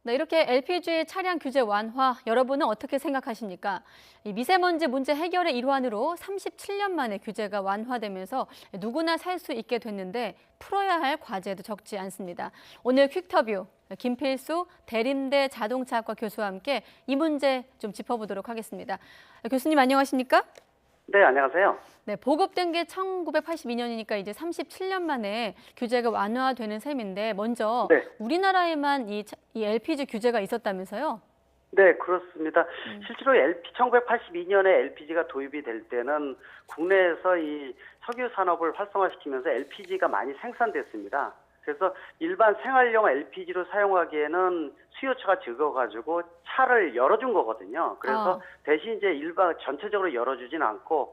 네, 이렇게 LPG 차량 규제 완화, 여러분은 어떻게 생각하십니까? 이 미세먼지 문제 해결의 일환으로 37년 만에 규제가 완화되면서 누구나 살 수 있게 됐는데 풀어야 할 과제도 적지 않습니다. 오늘 퀵터뷰 김필수 대림대 자동차학과 교수와 함께 이 문제 좀 짚어보도록 하겠습니다. 교수님 안녕하십니까? 네, 안녕하세요. 네, 보급된 게 1982년이니까 이제 37년 만에 규제가 완화되는 셈인데 먼저 네, 우리나라에만 이 LPG 규제가 있었다면서요? 네, 그렇습니다. 실제로 1982년에 LPG가 도입이 될 때는 국내에서 이 석유 산업을 활성화시키면서 LPG가 많이 생산됐습니다. 그래서 일반 생활용 LPG로 사용하기에는 수요처가 적어가지고 차를 열어준 거거든요. 그래서 대신 이제 일반 전체적으로 열어주진 않고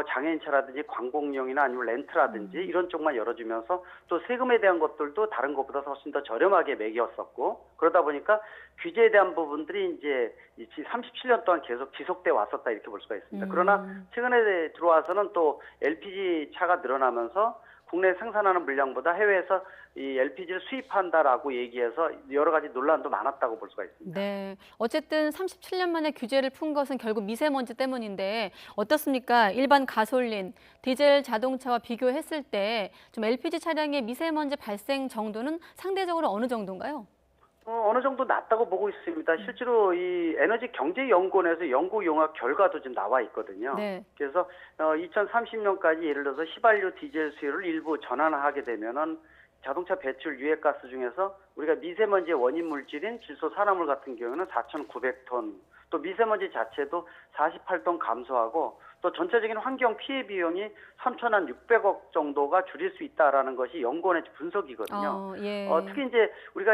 장애인차라든지 관공용이나 아니면 렌트라든지 이런 쪽만 열어주면서 또 세금에 대한 것들도 다른 것보다 훨씬 더 저렴하게 매겼었고 그러다 보니까 규제에 대한 부분들이 이제 37년 동안 계속 지속돼 왔었다 이렇게 볼 수가 있습니다. 그러나 최근에 들어와서는 또 LPG 차가 늘어나면서 국내 생산하는 물량보다 해외에서 이 LPG를 수입한다라고 얘기해서 여러 가지 논란도 많았다고 볼 수가 있습니다. 네. 어쨌든 37년 만에 규제를 푼 것은 결국 미세먼지 때문인데 어떻습니까? 일반 가솔린, 디젤 자동차와 비교했을 때 좀 LPG 차량의 미세먼지 발생 정도는 상대적으로 어느 정도인가요? 어느 정도 낮다고 보고 있습니다. 실제로 이 에너지경제연구원에서 연구 용역 결과도 지금 나와 있거든요. 네. 그래서 2030년까지 예를 들어서 휘발유 디젤 수요를 일부 전환하게 되면은 자동차 배출 유해가스 중에서 우리가 미세먼지의 원인 물질인 질소 산화물 같은 경우는 4,900톤, 또 미세먼지 자체도 48톤 감소하고 또 전체적인 환경 피해 비용이 3,600억 정도가 줄일 수 있다라는 것이 연구원의 분석이거든요. 예. 특히 이제 우리가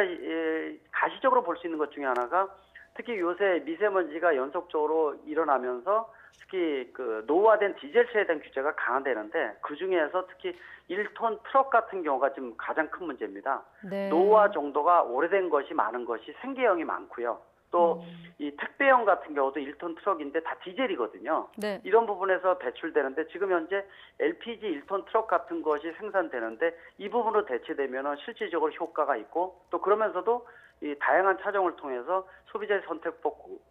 가시적으로 볼 수 있는 것 중에 하나가 특히 요새 미세먼지가 연속적으로 일어나면서 특히 그 노후화된 디젤차에 대한 규제가 강화되는데 그 중에서 특히 1톤 트럭 같은 경우가 지금 가장 큰 문제입니다. 네. 노후화 정도가 오래된 것이 많은 것이 생계형이 많고요. 또 이 택배형 같은 경우도 1톤 트럭인데 다 디젤이거든요. 네. 이런 부분에서 배출되는데 지금 현재 LPG 1톤 트럭 같은 것이 생산되는데 이 부분으로 대체되면 실질적으로 효과가 있고 또 그러면서도 이 다양한 차종을 통해서 소비자의 선택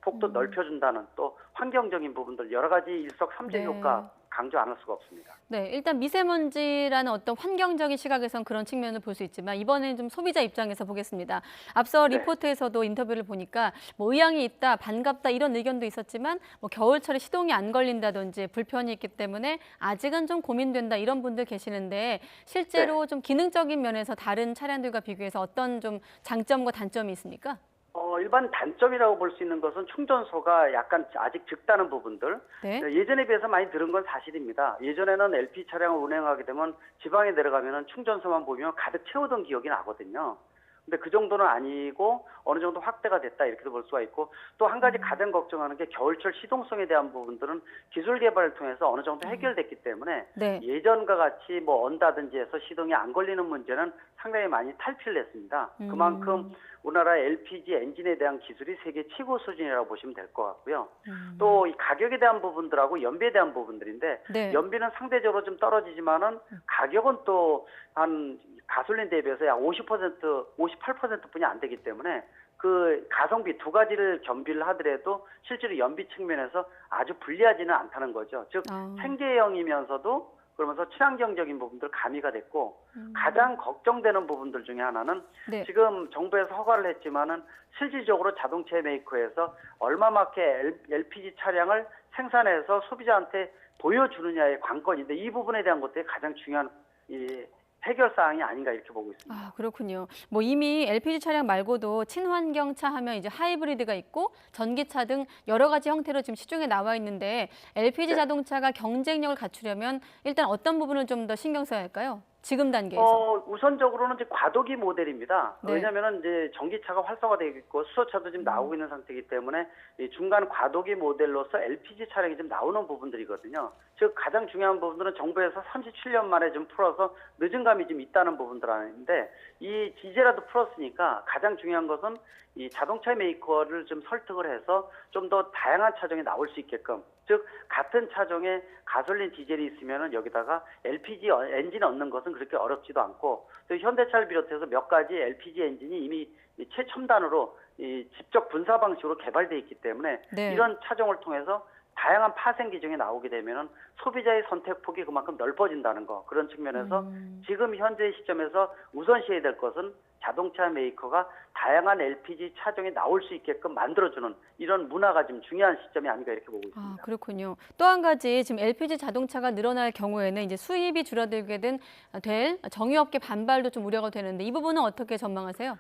폭도 넓혀준다는 또 환경적인 부분들 여러 가지 일석삼조 네. 효과 강조 안 할 수가 없습니다. 네, 일단 미세먼지라는 어떤 환경적인 시각에선 그런 측면을 볼 수 있지만 이번에는 좀 소비자 입장에서 보겠습니다. 앞서 네. 리포트에서도 인터뷰를 보니까 뭐 의향이 있다, 반갑다 이런 의견도 있었지만 뭐 겨울철에 시동이 안 걸린다든지 불편이 있기 때문에 아직은 좀 고민된다 이런 분들 계시는데 실제로 좀 기능적인 면에서 다른 차량들과 비교해서 어떤 좀 장점과 단점이 있습니까? 일반 단점이라고 볼 수 있는 것은 충전소가 약간 아직 적다는 부분들. 네. 예전에 비해서 많이 늘은 건 사실입니다. 예전에는 LP 차량을 운행하게 되면 지방에 내려가면 충전소만 보면 가득 채우던 기억이 나거든요. 근데 그 정도는 아니고 어느 정도 확대가 됐다 이렇게도 볼 수가 있고 또 한 가지 가장 걱정하는 게 겨울철 시동성에 대한 부분들은 기술 개발을 통해서 어느 정도 해결됐기 때문에 네. 예전과 같이 뭐 언다든지 해서 시동이 안 걸리는 문제는 상당히 많이 탈피를 했습니다. 그만큼 우리나라 LPG 엔진에 대한 기술이 세계 최고 수준이라고 보시면 될 것 같고요. 또 이 가격에 대한 부분들하고 연비에 대한 부분들인데 네. 연비는 상대적으로 좀 떨어지지만은 가격은 또 한 가솔린 대비해서 약 50%, 58%뿐이 안 되기 때문에 그 가성비 두 가지를 겸비를 하더라도 실제로 연비 측면에서 아주 불리하지는 않다는 거죠. 즉 생계형이면서도 그러면서 친환경적인 부분들 가미가 됐고 가장 걱정되는 부분들 중에 하나는 네. 지금 정부에서 허가를 했지만은 실질적으로 자동차 메이커에서 얼마만큼 LPG 차량을 생산해서 소비자한테 보여주느냐의 관건인데 이 부분에 대한 것들이 가장 중요한 이 해결 사항이 아닌가 이렇게 보고 있습니다. 아, 그렇군요. 뭐 이미 LPG 차량 말고도 친환경차 하면 이제 하이브리드가 있고 전기차 등 여러 가지 형태로 지금 시중에 나와 있는데 LPG 네. 자동차가 경쟁력을 갖추려면 일단 어떤 부분을 좀 더 신경 써야 할까요? 지금 단계에서. 우선적으로는 이제 과도기 모델입니다. 네. 왜냐하면 이제 전기차가 활성화되어 있고 수소차도 지금 나오고 있는 상태이기 때문에 이 중간 과도기 모델로서 LPG 차량이 좀 나오는 부분들이거든요. 즉 가장 중요한 부분들은 정부에서 37년 만에 좀 풀어서 늦은 감이 좀 있다는 부분들 아닌데 이 이제라도 풀었으니까 가장 중요한 것은 이 자동차 메이커를 좀 설득을 해서 좀 더 다양한 차종이 나올 수 있게끔 즉 같은 차종에 가솔린 디젤이 있으면은 여기다가 LPG 엔진 얻는 것은 그렇게 어렵지도 않고 또 현대차를 비롯해서 몇 가지 LPG 엔진이 이미 이 최첨단으로 이 직접 분사 방식으로 개발되어 있기 때문에 네. 이런 차종을 통해서 다양한 파생 기종이 나오게 되면은 소비자의 선택폭이 그만큼 넓어진다는 거. 그런 측면에서 지금 현재 시점에서 우선시해야 될 것은 자동차 메이커가 다양한 LPG 차종이 나올 수 있게끔 만들어주는 이런 문화가 지금 중요한 시점이 아닌가 이렇게 보고 있습니다. 그렇군요. 또 한 가지 지금 LPG 자동차가 늘어날 경우에는 이제 수입이 줄어들게 될 정유업계 반발도 좀 우려가 되는데 이 부분은 어떻게 전망하세요?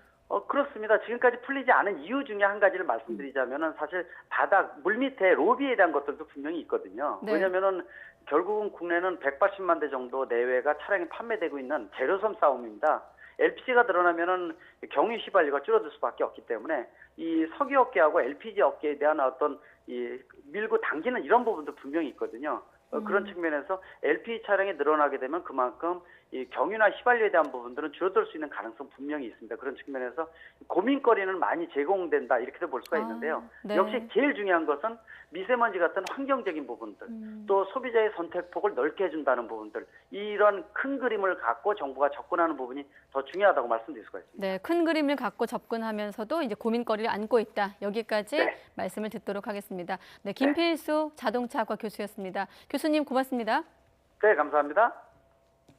그렇습니다. 지금까지 풀리지 않은 이유 중에 한 가지를 말씀드리자면은 사실 바닥, 물 밑에 로비에 대한 것들도 분명히 있거든요. 네. 왜냐면은 결국은 국내는 180만 대 정도 내외가 차량이 판매되고 있는 제로섬 싸움입니다. LPG가 늘어나면은 경유 휘발유가 줄어들 수밖에 없기 때문에 이 석유 업계하고 LPG 업계에 대한 어떤 이 밀고 당기는 이런 부분도 분명히 있거든요. 그런 측면에서 LPG 차량이 늘어나게 되면 그만큼 이 경유나 휘발유에 대한 부분들은 줄어들 수 있는 가능성 분명히 있습니다. 그런 측면에서 고민거리는 많이 제공된다 이렇게도 볼 수가 있는데요. 네. 역시 제일 중요한 것은 미세먼지 같은 환경적인 부분들, 또 소비자의 선택폭을 넓게 해준다는 부분들, 이런 큰 그림을 갖고 정부가 접근하는 부분이 더 중요하다고 말씀드릴 수가 있습니다. 네, 큰 그림을 갖고 접근하면서도 이제 고민거리를 안고 있다. 여기까지 네. 말씀을 듣도록 하겠습니다. 네, 김필수 자동차학과 교수였습니다. 교수님 고맙습니다. 네, 감사합니다.